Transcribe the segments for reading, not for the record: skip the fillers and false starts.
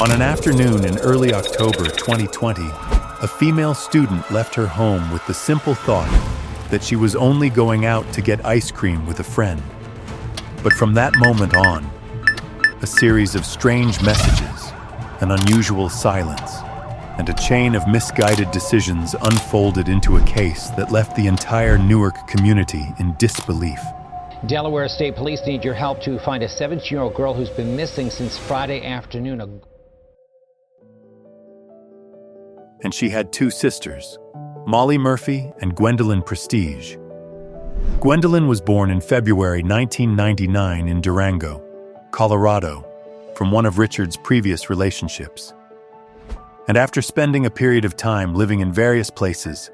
On an afternoon in early October 2020, a female student left her home with the simple thought that she was only going out to get ice cream with a friend. But from that moment on, a series of strange messages, an unusual silence, and a chain of misguided decisions unfolded into a case that left the entire Newark community in disbelief. Delaware State Police need your help to find a 17-year-old girl who's been missing since Friday afternoon. And she had two sisters, Molly Murphy and Gwendolyn Prestige. Gwendolyn was born in February 1999 in Durango, Colorado, from one of Richard's previous relationships. And after spending a period of time living in various places,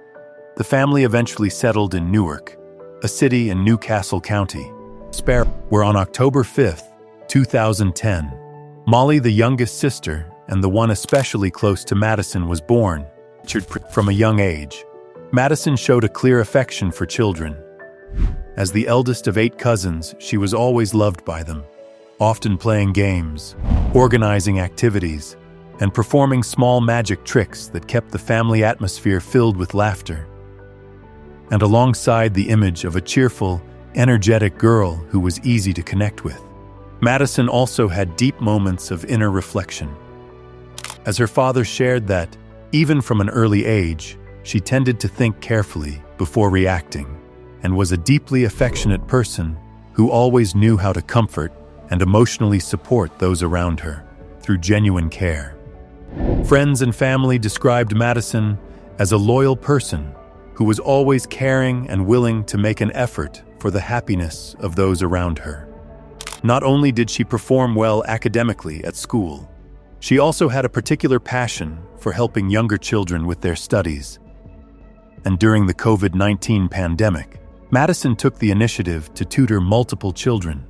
the family eventually settled in Newark, a city in Newcastle County, Sparrow, where on October 5, 2010, Molly, the youngest sister and the one especially close to Madison, was born. From a young age, Madison showed a clear affection for children. As the eldest of 8 cousins, she was always loved by them, often playing games, organizing activities, and performing small magic tricks that kept the family atmosphere filled with laughter. And alongside the image of a cheerful, energetic girl who was easy to connect with, Madison also had deep moments of inner reflection. As her father shared that, even from an early age, she tended to think carefully before reacting, and was a deeply affectionate person who always knew how to comfort and emotionally support those around her through genuine care. Friends and family described Madison as a loyal person who was always caring and willing to make an effort for the happiness of those around her. Not only did she perform well academically at school, she also had a particular passion for helping younger children with their studies. And during the COVID-19 pandemic, Madison took the initiative to tutor multiple children,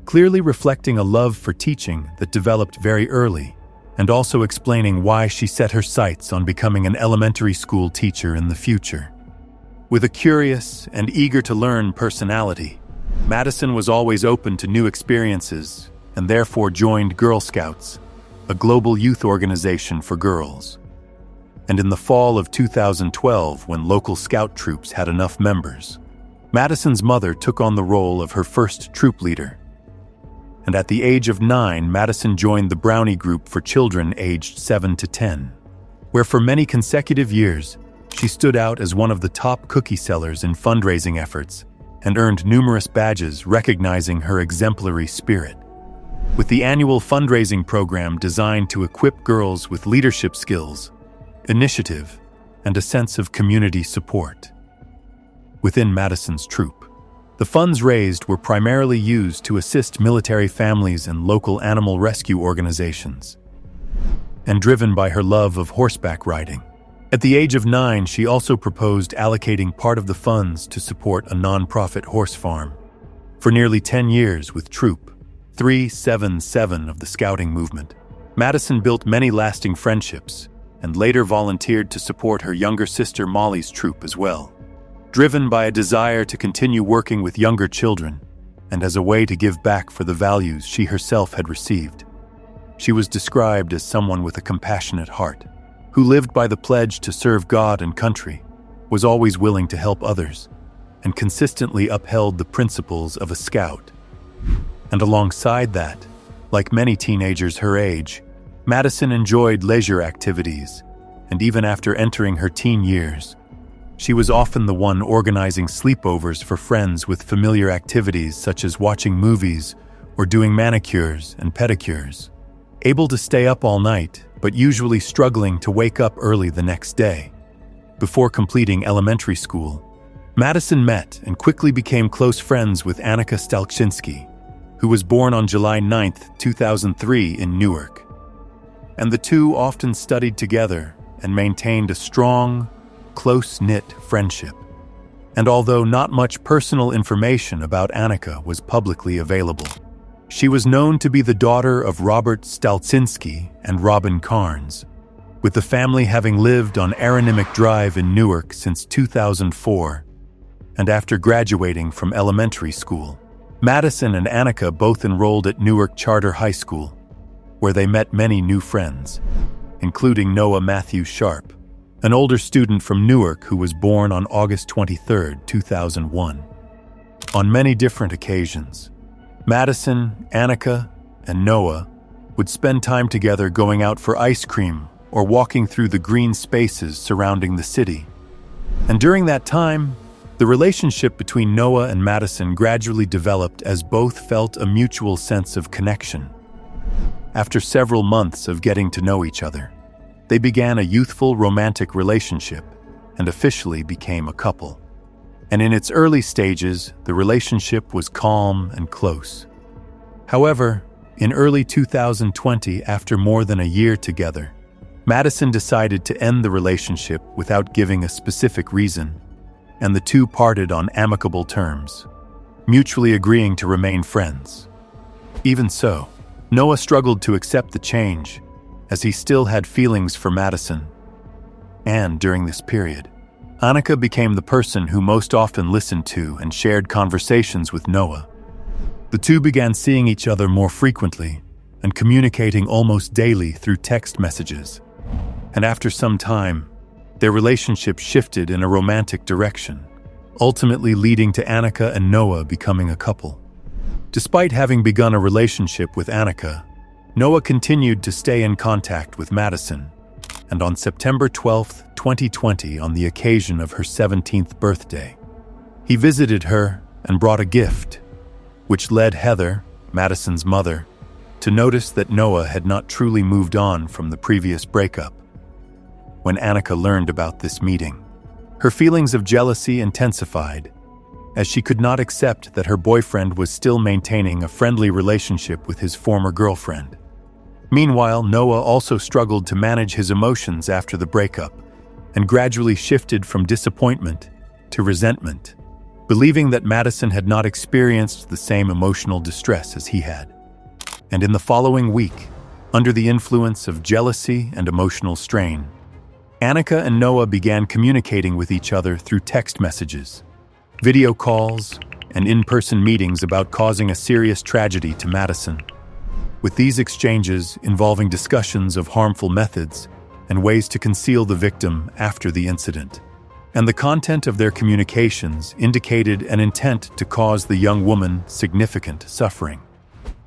clearly reflecting a love for teaching that developed very early, and also explaining why she set her sights on becoming an elementary school teacher in the future. With a curious and eager-to-learn personality, Madison was always open to new experiences and therefore joined Girl Scouts, a global youth organization for girls. And in the fall of 2012, when local scout troops had enough members, Madison's mother took on the role of her first troop leader. And at the age of 9, Madison joined the Brownie Group for children aged 7 to 10, where for many consecutive years, she stood out as one of the top cookie sellers in fundraising efforts and earned numerous badges recognizing her exemplary spirit. With the annual fundraising program designed to equip girls with leadership skills, initiative, and a sense of community support. Within Madison's troop, the funds raised were primarily used to assist military families and local animal rescue organizations, and driven by her love of horseback riding. At the age of 9, she also proposed allocating part of the funds to support a non-profit horse farm. For nearly 10 years with Troop 377 of the Scouting movement, Madison built many lasting friendships and later volunteered to support her younger sister Molly's troop as well. Driven by a desire to continue working with younger children and as a way to give back for the values she herself had received, she was described as someone with a compassionate heart, who lived by the pledge to serve God and country, was always willing to help others, and consistently upheld the principles of a scout. And alongside that, like many teenagers her age, Madison enjoyed leisure activities, and even after entering her teen years, she was often the one organizing sleepovers for friends with familiar activities such as watching movies or doing manicures and pedicures. Able to stay up all night, but usually struggling to wake up early the next day. Before completing elementary school, Madison met and quickly became close friends with Annika Stalczynski, who was born on July 9, 2003 in Newark. And the two often studied together and maintained a strong, close-knit friendship. And although not much personal information about Annika was publicly available, she was known to be the daughter of Robert Stalczynski and Robin Carnes, with the family having lived on Aronimmick Drive in Newark since 2004. And after graduating from elementary school, Madison and Annika both enrolled at Newark Charter High School, where they met many new friends, including Noah Matthew Sharp, an older student from Newark who was born on August 23, 2001. On many different occasions, Madison, Annika, and Noah would spend time together going out for ice cream or walking through the green spaces surrounding the city. And during that time, the relationship between Noah and Madison gradually developed as both felt a mutual sense of connection. After several months of getting to know each other, they began a youthful romantic relationship and officially became a couple. And in its early stages, the relationship was calm and close. However, in early 2020, after more than a year together, Madison decided to end the relationship without giving a specific reason, and the two parted on amicable terms, mutually agreeing to remain friends. Even so, Noah struggled to accept the change, as he still had feelings for Madison. And during this period, Annika became the person who most often listened to and shared conversations with Noah. The two began seeing each other more frequently and communicating almost daily through text messages. And after some time, their relationship shifted in a romantic direction, ultimately leading to Annika and Noah becoming a couple. Despite having begun a relationship with Annika, Noah continued to stay in contact with Madison, and on September 12, 2020, on the occasion of her 17th birthday, he visited her and brought a gift, which led Heather, Madison's mother, to notice that Noah had not truly moved on from the previous breakup. When Annika learned about this meeting, her feelings of jealousy intensified, as she could not accept that her boyfriend was still maintaining a friendly relationship with his former girlfriend. Meanwhile, Noah also struggled to manage his emotions after the breakup and gradually shifted from disappointment to resentment, believing that Madison had not experienced the same emotional distress as he had. And in the following week, under the influence of jealousy and emotional strain, Annika and Noah began communicating with each other through text messages, video calls, and in-person meetings about causing a serious tragedy to Madison. With these exchanges involving discussions of harmful methods and ways to conceal the victim after the incident. And the content of their communications indicated an intent to cause the young woman significant suffering.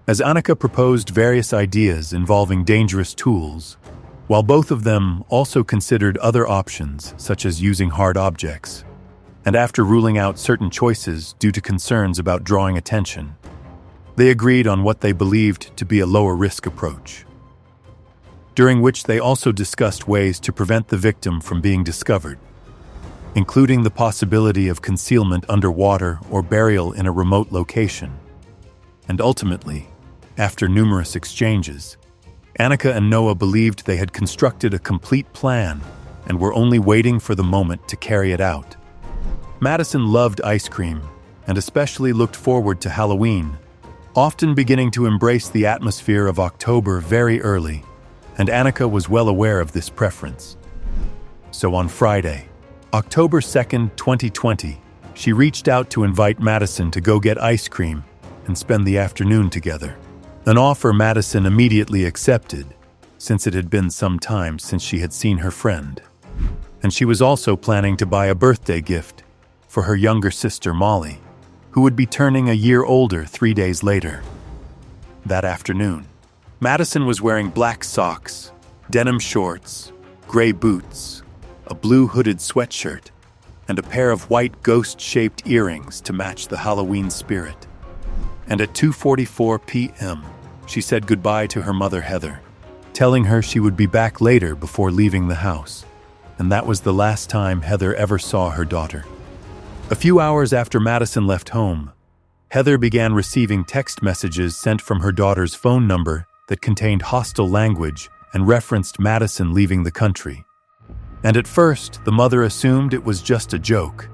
As Annika proposed various ideas involving dangerous tools, while both of them also considered other options such as using hard objects, and after ruling out certain choices due to concerns about drawing attention, they agreed on what they believed to be a lower-risk approach, during which they also discussed ways to prevent the victim from being discovered, including the possibility of concealment underwater or burial in a remote location. And ultimately, after numerous exchanges, Annika and Noah believed they had constructed a complete plan and were only waiting for the moment to carry it out. Madison loved ice cream and especially looked forward to Halloween, often beginning to embrace the atmosphere of October very early, and Annika was well aware of this preference. So on Friday, October 2nd, 2020, she reached out to invite Madison to go get ice cream and spend the afternoon together, an offer Madison immediately accepted, since it had been some time since she had seen her friend. And she was also planning to buy a birthday gift for her younger sister Molly, who would be turning a year older 3 days later. That afternoon, Madison was wearing black socks, denim shorts, gray boots, a blue hooded sweatshirt, and a pair of white ghost-shaped earrings to match the Halloween spirit. And at 2:44 p.m., she said goodbye to her mother Heather, telling her she would be back later before leaving the house, and that was the last time Heather ever saw her daughter. A few hours after Madison left home, Heather began receiving text messages sent from her daughter's phone number that contained hostile language and referenced Madison leaving the country. And at first, the mother assumed it was just a joke,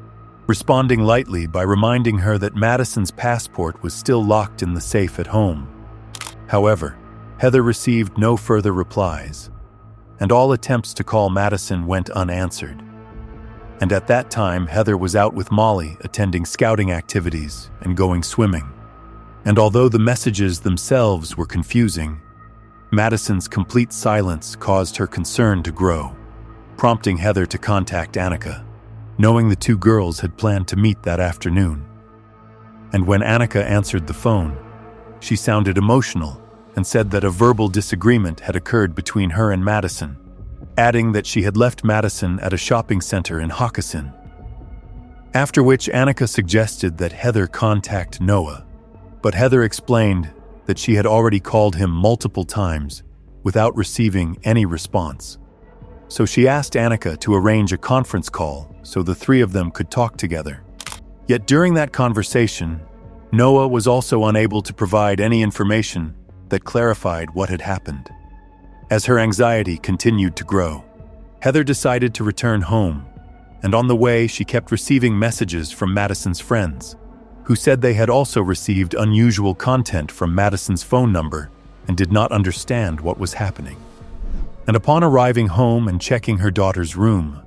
responding lightly by reminding her that Madison's passport was still locked in the safe at home. However, Heather received no further replies, and all attempts to call Madison went unanswered. And at that time, Heather was out with Molly attending scouting activities and going swimming. And although the messages themselves were confusing, Madison's complete silence caused her concern to grow, prompting Heather to contact Annika, knowing the two girls had planned to meet that afternoon. And when Annika answered the phone, she sounded emotional and said that a verbal disagreement had occurred between her and Madison, adding that she had left Madison at a shopping center in Hakkasan. After which Annika suggested that Heather contact Noah, but Heather explained that she had already called him multiple times without receiving any response. So she asked Annika to arrange a conference call so the three of them could talk together. Yet during that conversation, Noah was also unable to provide any information that clarified what had happened. As her anxiety continued to grow, Heather decided to return home, and on the way she kept receiving messages from Madison's friends, who said they had also received unusual content from Madison's phone number and did not understand what was happening. And upon arriving home and checking her daughter's room,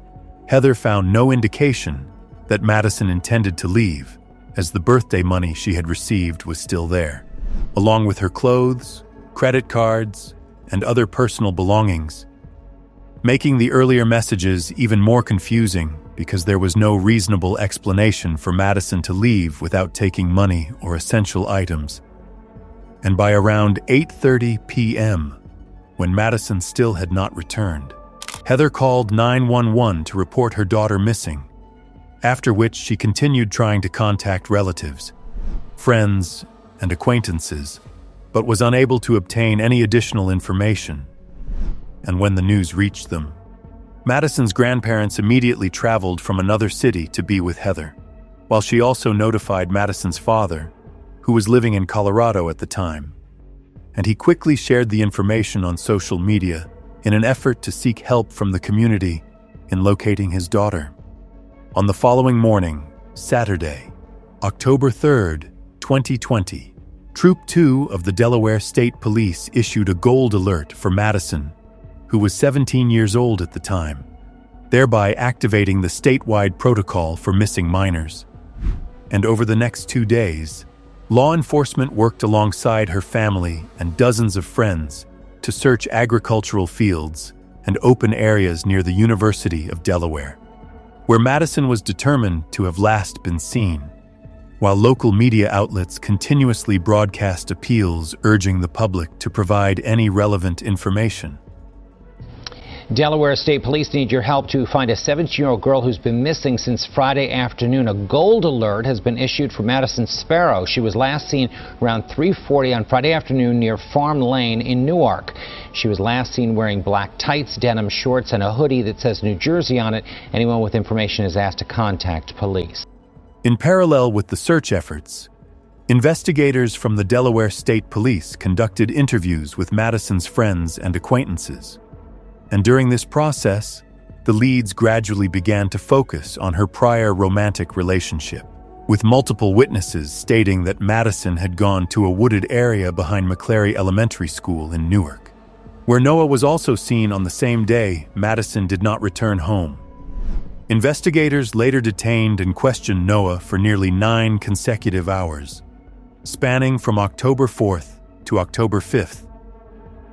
Heather found no indication that Madison intended to leave, as the birthday money she had received was still there, along with her clothes, credit cards, and other personal belongings, making the earlier messages even more confusing because there was no reasonable explanation for Madison to leave without taking money or essential items. And by around 8:30 p.m., when Madison still had not returned, Heather called 911 to report her daughter missing, after which she continued trying to contact relatives, friends, and acquaintances, but was unable to obtain any additional information. And when the news reached them, Madison's grandparents immediately traveled from another city to be with Heather, while she also notified Madison's father, who was living in Colorado at the time. And he quickly shared the information on social media in an effort to seek help from the community in locating his daughter. On the following morning, Saturday, October 3rd, 2020, Troop 2 of the Delaware State Police issued a gold alert for Madison, who was 17 years old at the time, thereby activating the statewide protocol for missing minors. And over the next 2 days, law enforcement worked alongside her family and dozens of friends to search agricultural fields and open areas near the University of Delaware, where Madison was determined to have last been seen, while local media outlets continuously broadcast appeals urging the public to provide any relevant information. Delaware State Police need your help to find a 17-year-old girl who's been missing since Friday afternoon. A gold alert has been issued for Madison Sparrow. She was last seen around 3:40 on Friday afternoon near Farm Lane in Newark. She was last seen wearing black tights, denim shorts, and a hoodie that says New Jersey on it. Anyone with information is asked to contact police. In parallel with the search efforts, investigators from the Delaware State Police conducted interviews with Madison's friends and acquaintances. And during this process, the leads gradually began to focus on her prior romantic relationship, with multiple witnesses stating that Madison had gone to a wooded area behind McClary Elementary School in Newark, where Noah was also seen on the same day. Madison did not return home. Investigators later detained and questioned Noah for nearly 9 consecutive hours, spanning from October 4th to October 5th,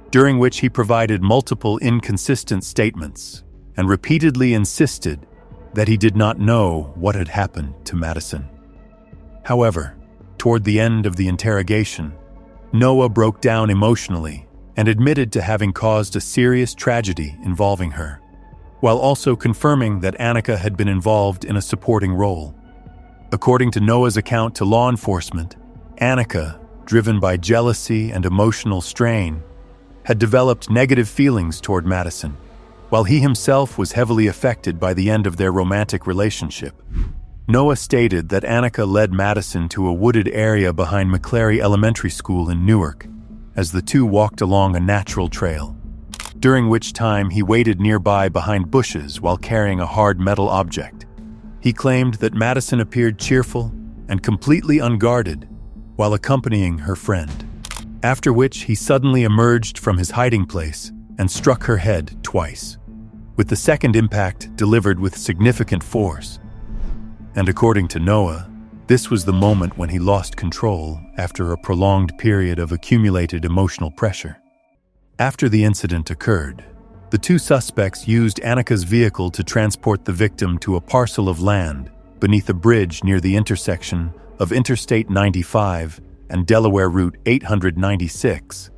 during which he provided multiple inconsistent statements and repeatedly insisted that he did not know what had happened to Madison. However, toward the end of the interrogation, Noah broke down emotionally and admitted to having caused a serious tragedy involving her, while also confirming that Annika had been involved in a supporting role. According to Noah's account to law enforcement, Annika, driven by jealousy and emotional strain, had developed negative feelings toward Madison, while he himself was heavily affected by the end of their romantic relationship. Noah stated that Annika led Madison to a wooded area behind McClary Elementary School in Newark, as the two walked along a natural trail, during which time he waited nearby behind bushes while carrying a hard metal object. He claimed that Madison appeared cheerful and completely unguarded while accompanying her friend, after which he suddenly emerged from his hiding place and struck her head twice, with the second impact delivered with significant force. And according to Noah, this was the moment when he lost control after a prolonged period of accumulated emotional pressure. After the incident occurred, the two suspects used Annika's vehicle to transport the victim to a parcel of land beneath a bridge near the intersection of Interstate 95 and Delaware Route 896,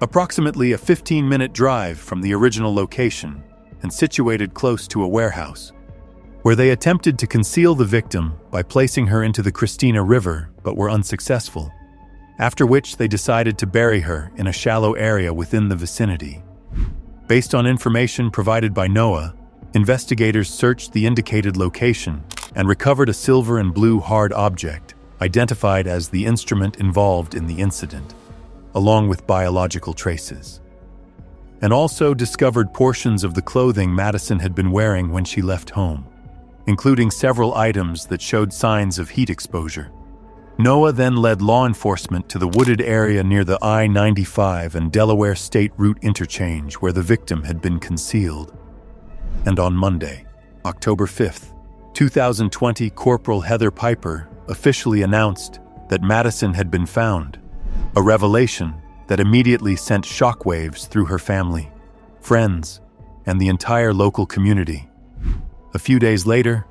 approximately a 15-minute drive from the original location and situated close to a warehouse, where they attempted to conceal the victim by placing her into the Christina River but were unsuccessful, after which they decided to bury her in a shallow area within the vicinity. Based on information provided by Noah, investigators searched the indicated location and recovered a silver and blue hard object, identified as the instrument involved in the incident, along with biological traces, and also discovered portions of the clothing Madison had been wearing when she left home, including several items that showed signs of heat exposure. Noah then led law enforcement to the wooded area near the I-95 and Delaware State Route interchange where the victim had been concealed. And on Monday, October 5th, 2020, Corporal Heather Piper officially announced that Madison had been found, a revelation that immediately sent shockwaves through her family, friends, and the entire local community. A few days later,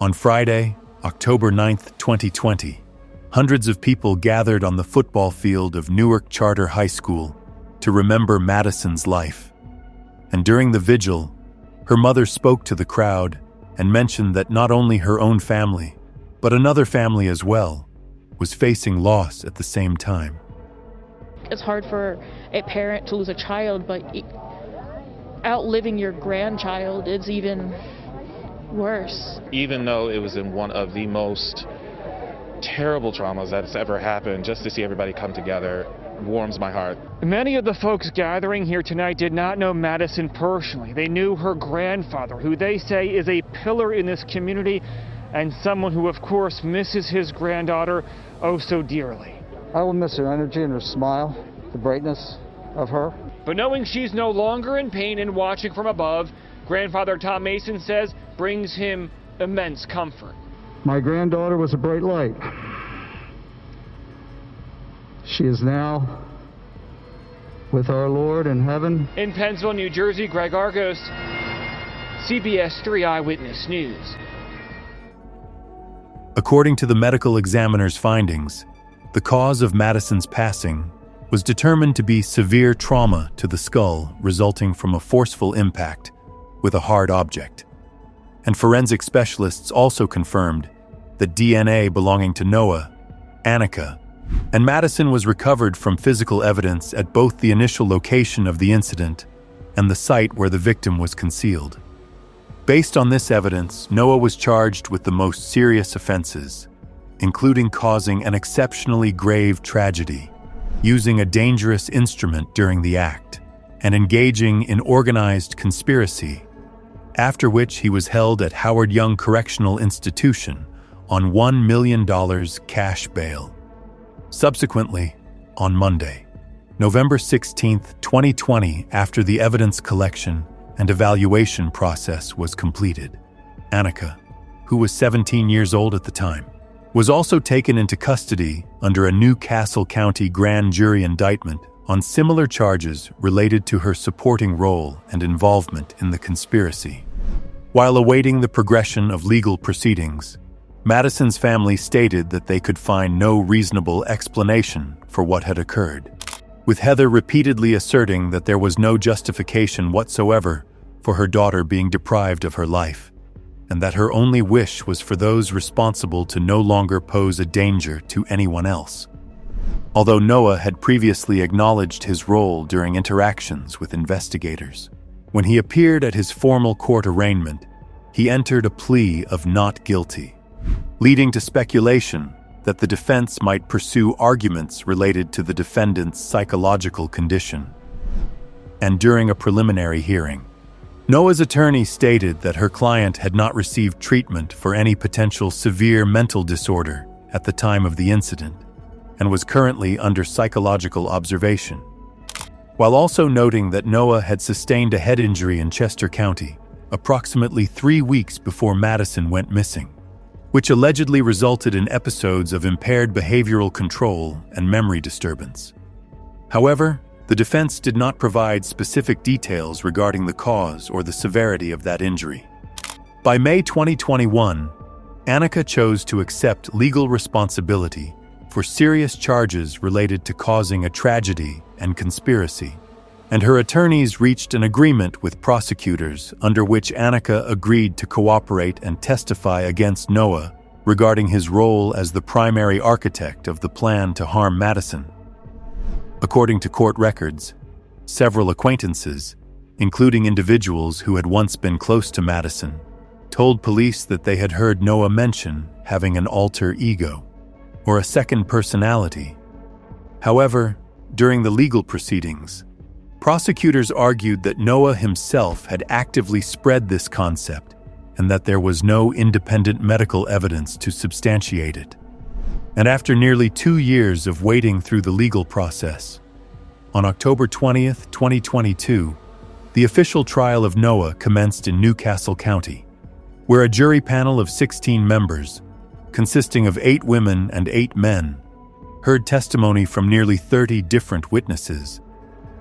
on Friday, October 9th, 2020, hundreds of people gathered on the football field of Newark Charter High School to remember Madison's life. And during the vigil, her mother spoke to the crowd and mentioned that not only her own family, but another family as well, was facing loss at the same time. It's hard for a parent to lose a child, but outliving your grandchild is even worse. Even though it was in one of the most terrible traumas that's ever happened, just to see everybody come together warms my heart. Many of the folks gathering here tonight did not know Madison personally. They knew her grandfather, who they say is a pillar in this community and someone who, of course, misses his granddaughter oh so dearly. I will miss her energy and her smile, the brightness of her. But knowing she's no longer in pain and watching from above, Grandfather Tom Mason says brings him immense comfort. My granddaughter was a bright light. She is now with our Lord in heaven. In Pennsville, New Jersey, Greg Argos, CBS 3 Eyewitness News. According to the medical examiner's findings, the cause of Madison's passing was determined to be severe trauma to the skull resulting from a forceful impact with a hard object. And forensic specialists also confirmed that DNA belonging to Noah, Annika, and Madison was recovered from physical evidence at both the initial location of the incident and the site where the victim was concealed. Based on this evidence, Noah was charged with the most serious offenses, including causing an exceptionally grave tragedy, using a dangerous instrument during the act, and engaging in organized conspiracy, after which he was held at Howard Young Correctional Institution on $1 million cash bail. Subsequently, on Monday, November 16, 2020, after the evidence collection and evaluation process was completed, Annika, who was 17 years old at the time, was also taken into custody under a New Castle County grand jury indictment on similar charges related to her supporting role and involvement in the conspiracy. While awaiting the progression of legal proceedings, Madison's family stated that they could find no reasonable explanation for what had occurred, with Heather repeatedly asserting that there was no justification whatsoever for her daughter being deprived of her life, and that her only wish was for those responsible to no longer pose a danger to anyone else. Although Noah had previously acknowledged his role during interactions with investigators, when he appeared at his formal court arraignment, he entered a plea of not guilty, leading to speculation that the defense might pursue arguments related to the defendant's psychological condition. And during a preliminary hearing, Noah's attorney stated that her client had not received treatment for any potential severe mental disorder at the time of the incident and was currently under psychological observation, while also noting that Noah had sustained a head injury in Chester County approximately 3 weeks before Madison went missing, which allegedly resulted in episodes of impaired behavioral control and memory disturbance. However, The defense did not provide specific details regarding the cause or the severity of that injury. By May 2021, Annika chose to accept legal responsibility for serious charges related to causing a tragedy and conspiracy, and her attorneys reached an agreement with prosecutors under which Annika agreed to cooperate and testify against Noah regarding his role as the primary architect of the plan to harm Madison. According to court records, several acquaintances, including individuals who had once been close to Madison, told police that they had heard Noah mention having an alter ego, or a second personality. However, during the legal proceedings, prosecutors argued that Noah himself had actively spread this concept and that there was no independent medical evidence to substantiate it. And after nearly 2 years of waiting through the legal process, on October 20th, 2022, the official trial of Noah commenced in Newcastle County, where a jury panel of 16 members, consisting of 8 women and 8 men, heard testimony from nearly 30 different witnesses,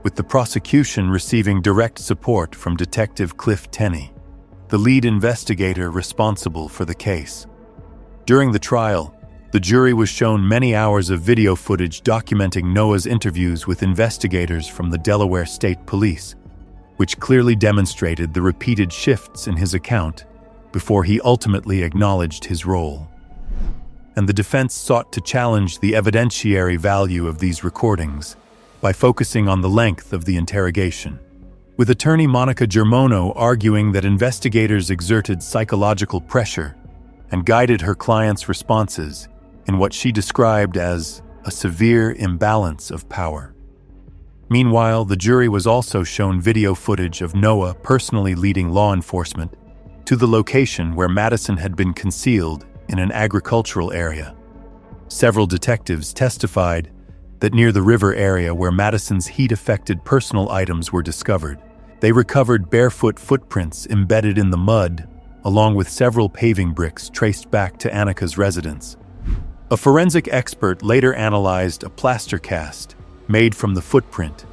with the prosecution receiving direct support from Detective Cliff Tenney, the lead investigator responsible for the case. During the trial, the jury was shown many hours of video footage documenting Noah's interviews with investigators from the Delaware State Police, which clearly demonstrated the repeated shifts in his account before he ultimately acknowledged his role. And the defense sought to challenge the evidentiary value of these recordings by focusing on the length of the interrogation, with attorney Monica Germono arguing that investigators exerted psychological pressure and guided her client's responses in what she described as a severe imbalance of power. Meanwhile, the jury was also shown video footage of Noah personally leading law enforcement to the location where Madison had been concealed in an agricultural area. Several detectives testified that near the river area where Madison's heat-affected personal items were discovered, they recovered barefoot footprints embedded in the mud, along with several paving bricks traced back to Annika's residence. A forensic expert later analyzed a plaster cast made from the footprint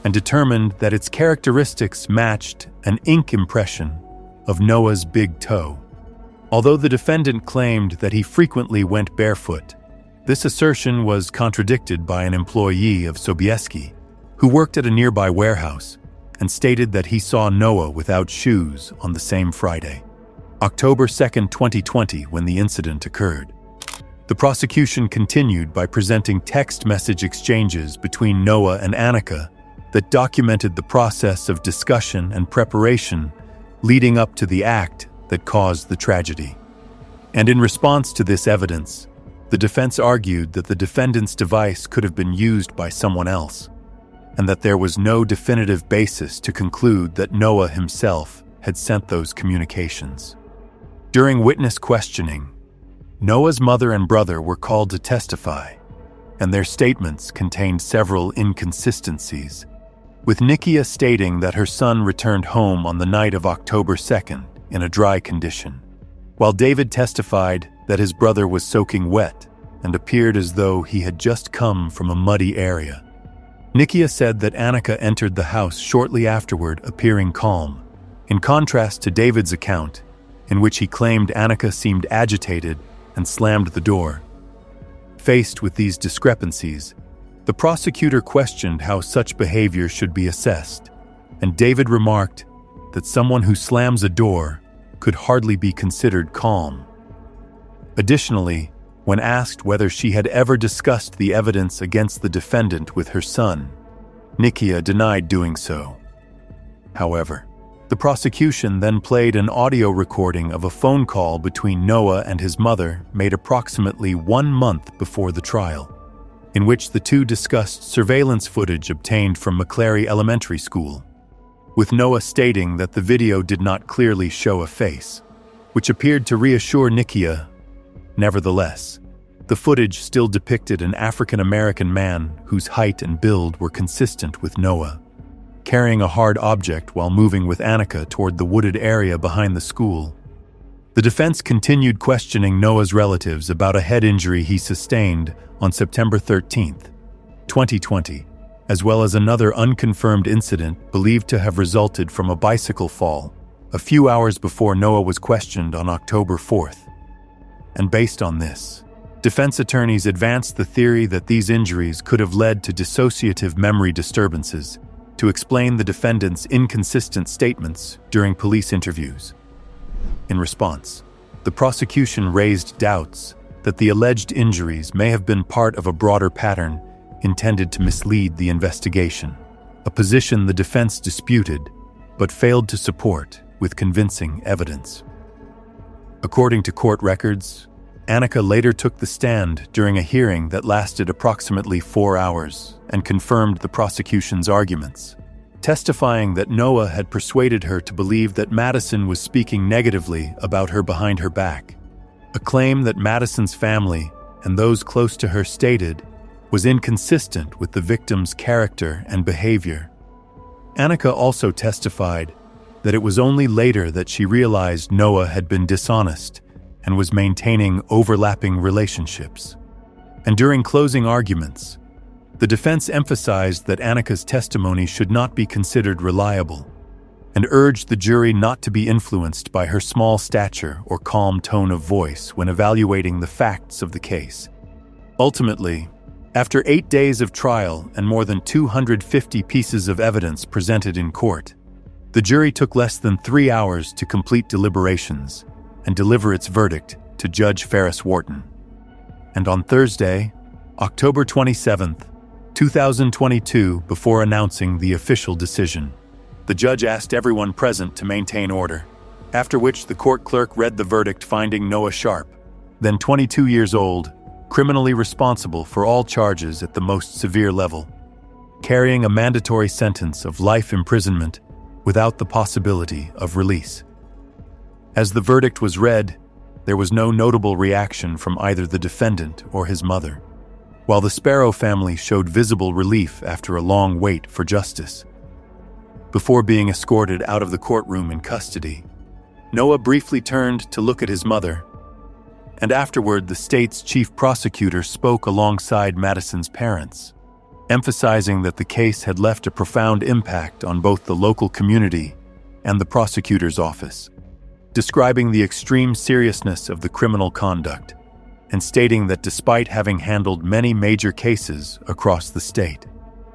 and determined that its characteristics matched an ink impression of Noah's big toe. Although the defendant claimed that he frequently went barefoot, this assertion was contradicted by an employee of Sobieski, who worked at a nearby warehouse, and stated that he saw Noah without shoes on the same Friday, October 2, 2020, when the incident occurred. The prosecution continued by presenting text message exchanges between Noah and Annika that documented the process of discussion and preparation leading up to the act that caused the tragedy. And in response to this evidence, the defense argued that the defendant's device could have been used by someone else, and that there was no definitive basis to conclude that Noah himself had sent those communications. During witness questioning, Noah's mother and brother were called to testify, and their statements contained several inconsistencies, with Nikia stating that her son returned home on the night of October 2nd in a dry condition, while David testified that his brother was soaking wet and appeared as though he had just come from a muddy area. Nikia said that Annika entered the house shortly afterward appearing calm, in contrast to David's account, in which he claimed Annika seemed agitated and slammed the door. Faced with these discrepancies, the prosecutor questioned how such behavior should be assessed, and David remarked that someone who slams a door could hardly be considered calm. Additionally, when asked whether she had ever discussed the evidence against the defendant with her son, Nikia denied doing so. However, the prosecution then played an audio recording of a phone call between Noah and his mother made approximately 1 month before the trial, in which the two discussed surveillance footage obtained from McClary Elementary School, with Noah stating that the video did not clearly show a face, which appeared to reassure Nikia. Nevertheless, the footage still depicted an African-American man whose height and build were consistent with Noah, carrying a hard object while moving with Annika toward the wooded area behind the school. The defense continued questioning Noah's relatives about a head injury he sustained on September 13, 2020, as well as another unconfirmed incident believed to have resulted from a bicycle fall a few hours before Noah was questioned on October 4th. And based on this, defense attorneys advanced the theory that these injuries could have led to dissociative memory disturbances to explain the defendant's inconsistent statements during police interviews. In response, the prosecution raised doubts that the alleged injuries may have been part of a broader pattern intended to mislead the investigation, a position the defense disputed but failed to support with convincing evidence. According to court records, Annika later took the stand during a hearing that lasted approximately 4 hours and confirmed the prosecution's arguments, testifying that Noah had persuaded her to believe that Madison was speaking negatively about her behind her back, a claim that Madison's family and those close to her stated was inconsistent with the victim's character and behavior. Annika also testified that it was only later that she realized Noah had been dishonest and was maintaining overlapping relationships. And during closing arguments, the defense emphasized that Annika's testimony should not be considered reliable and urged the jury not to be influenced by her small stature or calm tone of voice when evaluating the facts of the case. Ultimately, after 8 days of trial and more than 250 pieces of evidence presented in court, the jury took less than 3 hours to complete deliberations and deliver its verdict to Judge Ferris Wharton. And on Thursday, October 27, 2022, before announcing the official decision, the judge asked everyone present to maintain order, after which the court clerk read the verdict finding Noah Sharp, then 22 years old, criminally responsible for all charges at the most severe level, carrying a mandatory sentence of life imprisonment without the possibility of release. As the verdict was read, there was no notable reaction from either the defendant or his mother, while the Sparrow family showed visible relief after a long wait for justice. Before being escorted out of the courtroom in custody, Noah briefly turned to look at his mother, and afterward the state's chief prosecutor spoke alongside Madison's parents, emphasizing that the case had left a profound impact on both the local community and the prosecutor's office, describing the extreme seriousness of the criminal conduct and stating that despite having handled many major cases across the state,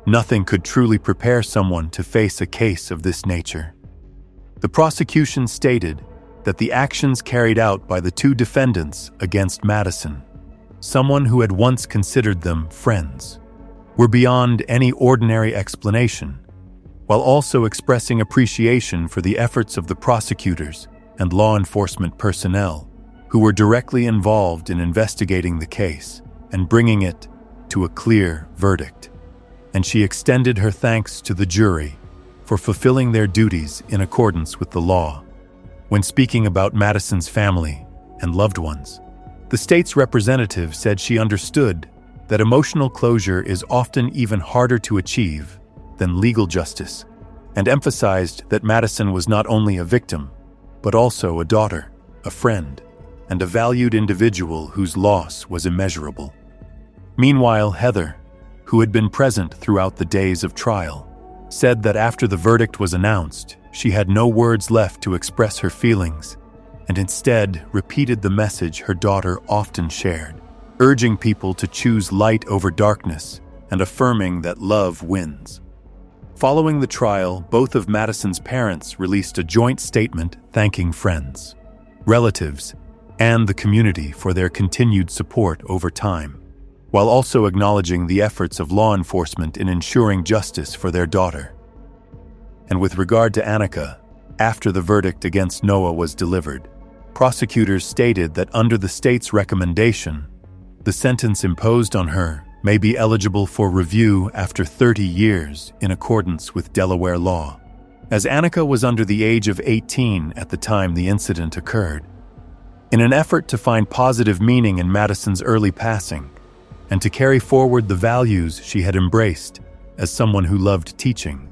nothing could truly prepare someone to face a case of this nature. The prosecution stated that the actions carried out by the two defendants against Madison, someone who had once considered them friends, were beyond any ordinary explanation, while also expressing appreciation for the efforts of the prosecutors and law enforcement personnel who were directly involved in investigating the case and bringing it to a clear verdict. And she extended her thanks to the jury for fulfilling their duties in accordance with the law. When speaking about Madison's family and loved ones, the state's representative said she understood that emotional closure is often even harder to achieve than legal justice, and emphasized that Madison was not only a victim, but also a daughter, a friend, and a valued individual whose loss was immeasurable. Meanwhile, Heather, who had been present throughout the days of trial, said that after the verdict was announced, she had no words left to express her feelings, and instead repeated the message her daughter often shared, urging people to choose light over darkness and affirming that love wins. Following the trial, both of Madison's parents released a joint statement thanking friends, relatives, and the community for their continued support over time, while also acknowledging the efforts of law enforcement in ensuring justice for their daughter. And with regard to Annika, after the verdict against Noah was delivered, prosecutors stated that under the state's recommendation, the sentence imposed on her may be eligible for review after 30 years in accordance with Delaware law, as Annika was under the age of 18 at the time the incident occurred. In an effort to find positive meaning in Madison's early passing, and to carry forward the values she had embraced as someone who loved teaching,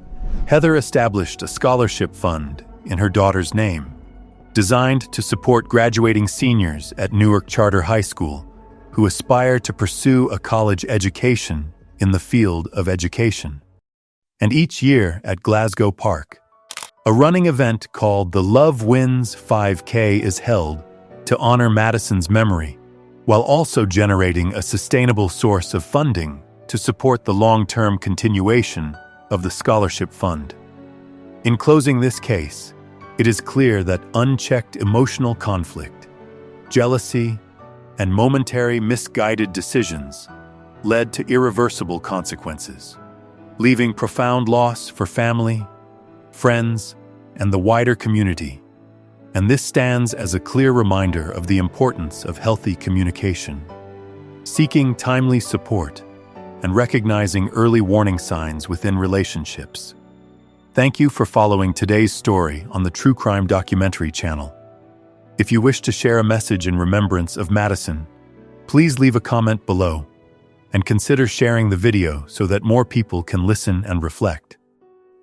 Heather established a scholarship fund in her daughter's name, designed to support graduating seniors at Newark Charter High School who aspire to pursue a college education in the field of education. and each year at Glasgow Park, a running event called the Love Wins 5K is held to honor Madison's memory, while also generating a sustainable source of funding to support the long-term continuation of the scholarship fund. In closing this case, it is clear that unchecked emotional conflict, jealousy, and momentary misguided decisions led to irreversible consequences, leaving profound loss for family, friends, and the wider community. And this stands as a clear reminder of the importance of healthy communication, seeking timely support, and recognizing early warning signs within relationships. Thank you for following today's story on the True Crime Documentary channel. If you wish to share a message in remembrance of Madison, please leave a comment below and consider sharing the video so that more people can listen and reflect.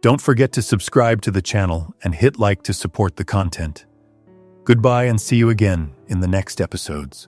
Don't forget to subscribe to the channel and hit like to support the content. Goodbye and see you again in the next episodes.